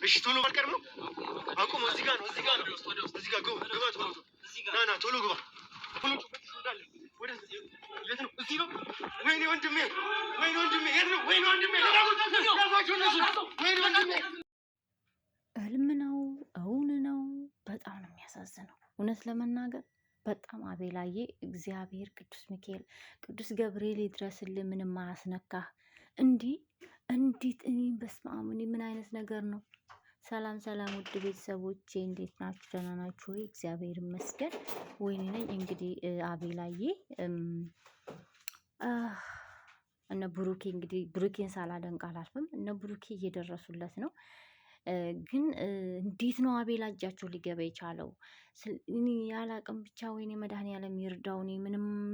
እሺ ቶሎ አልቀርም ነው። አቁም። እዚህ ጋር ነው። እዚህ ጋር ግባ። ቶሎ ና ቶሎ ግባ። ቶሎ እንዳለ ወደ የት ነው? እዚህ ነው። ወይኔ ወንድሜ፣ የት ነው? ወይኔ ወንድሜ፣ ወይኔ ወንድሜ። ህልም ነው እውን ነው? በጣም ነው የሚያሳዝነው እውነት ለመናገር በጣም አቤላዬ፣ እግዚአብሔር ቅዱስ ሚካኤል ቅዱስ ገብርኤል ይድረስልህ። ምንም አያስነካህ። እንዴት እኔ በስመ አብ፣ ምን አይነት ነገር ነው? ሰላም ሰላም፣ ውድ ቤተሰቦቼ እንዴት ናችሁ? ደህና ናችሁ ወይ? እግዚአብሔር ይመስገን። ወይኔ ነኝ እንግዲህ አቤላዬ እነ ብሩኬ እንግዲህ ብሩኬን ሳላደንቅ አላልፍም። እነ ብሩኬ እየደረሱለት ነው። ግን እንዴት ነው አቤላ እጃቸው ሊገባ የቻለው? እኔ ያላቅም ብቻ ወይኔ መድኃኒዓለም ይርዳው። እኔ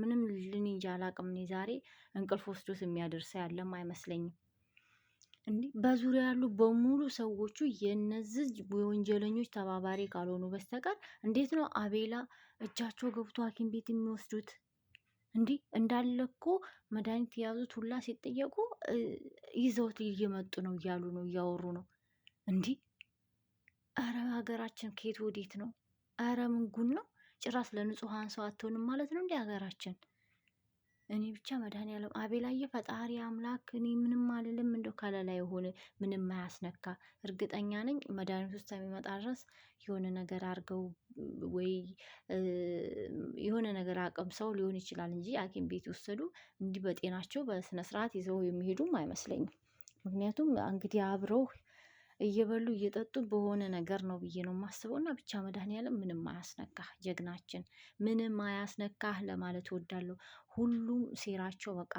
ምንም ልንጃ አላቅም። እኔ ዛሬ እንቅልፍ ወስዶት የሚያደርሰ ያለም አይመስለኝም። እንዲህ በዙሪያ ያሉ በሙሉ ሰዎቹ የነዚህ ወንጀለኞች ተባባሪ ካልሆኑ በስተቀር እንዴት ነው አቤላ እጃቸው ገብቶ ሐኪም ቤት የሚወስዱት? እንዲህ እንዳለ እኮ መድኃኒት የያዙት ሁላ ሲጠየቁ ይዘውት እየመጡ ነው እያሉ ነው እያወሩ ነው። እንዲህ አረ ሀገራችን ከየት ወዴት ነው? አረ ምን ጉድ ነው? ጭራሽ ለንጹሐን ሰው አትሆንም ማለት ነው እንዲህ ሀገራችን። እኔ ብቻ መድኃኒዓለም አቤላዬ ፈጣሪ አምላክ እኔ ምንም አልልም። እንደው ከለላ የሆነ ምንም አያስነካ። እርግጠኛ ነኝ መድኃኒት ውስጥ የሚመጣ ድረስ የሆነ ነገር አድርገው ወይ የሆነ ነገር አቅም ሰው ሊሆን ይችላል እንጂ ሐኪም ቤት የወሰዱ እንዲህ በጤናቸው በስነስርዓት ይዘው የሚሄዱም አይመስለኝም። ምክንያቱም እንግዲህ አብረው እየበሉ እየጠጡ በሆነ ነገር ነው ብዬ ነው የማስበው። እና ብቻ መድኃኒዓለም ምንም አያስነካህ ጀግናችን፣ ምንም አያስነካህ ለማለት እወዳለሁ። ሁሉም ሴራቸው በቃ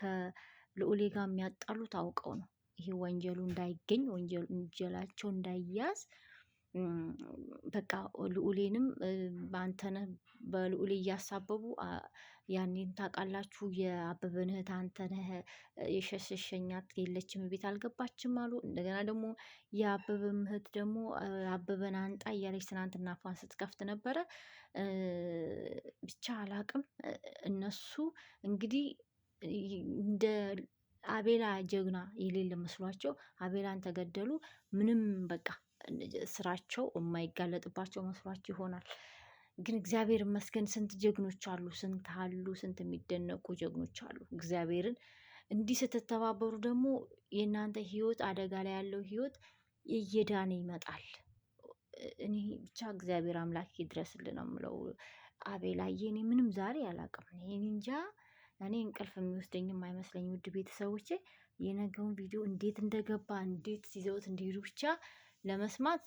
ከልዑሌ ጋር የሚያጣሉት አውቀው ነው። ይሄ ወንጀሉ እንዳይገኝ ወንጀላቸው እንዳይያዝ በቃ ልዑሌንም በአንተነህ በልዑሌ እያሳበቡ ያኔን ታውቃላችሁ፣ የአበበን እህት አንተነህ የሸሸኛት የለችም ቤት አልገባችም አሉ። እንደገና ደግሞ የአበበ እህት ደግሞ አበበን አንጣ እያለች ትናንትና አፏን ስትከፍት ነበረ። ብቻ አላቅም። እነሱ እንግዲህ እንደ አቤላ ጀግና የሌለ መስሏቸው አቤላን ተገደሉ። ምንም በቃ ስራቸው የማይጋለጥባቸው መስሏቸው ይሆናል። ግን እግዚአብሔር ይመስገን ስንት ጀግኖች አሉ፣ ስንት የሚደነቁ ጀግኖች አሉ። እግዚአብሔርን እንዲህ ስትተባበሩ ደግሞ የእናንተ ህይወት አደጋ ላይ ያለው ህይወት እየዳነ ይመጣል። እኔ ብቻ እግዚአብሔር አምላክ ይድረስልን ነው የምለው። አቤላዬ እኔ ምንም ዛሬ አላውቅም። ይሄን እንጃ እኔ እንቅልፍ የሚወስደኝም አይመስለኝም። ውድ ቤተሰቦቼ የነገውን ቪዲዮ እንዴት እንደገባ እንዴት ይዘውት እንዲሄዱ ብቻ ለመስማት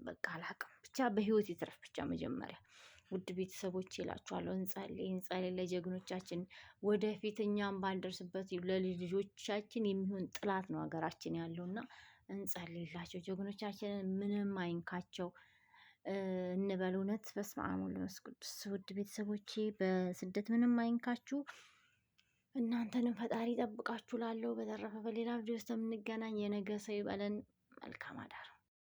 በቃ አላውቅም። ብቻ በህይወት ይትረፍ ብቻ መጀመሪያ። ውድ ቤተሰቦች ይላችኋለሁ፣ እንጸልይ ለጀግኖቻችን። ወደፊት እኛም ባልደርስበት ለልጆቻችን የሚሆን ጥላት ነው ሀገራችን ያለውና እንጸልይላቸው። ጀግኖቻችንን ምንም አይንካቸው እንበል። እውነት በስመ አብ ወወልድ ወመንፈስ ቅዱስ። ውድ ቤተሰቦቼ በስደት ምንም አይንካችሁ፣ እናንተንም ፈጣሪ ይጠብቃችሁ ላለው። በተረፈ በሌላ ቪዲዮ ውስጥ የምንገናኝ። የነገ ሰው ይበለን። መልካም አዳር።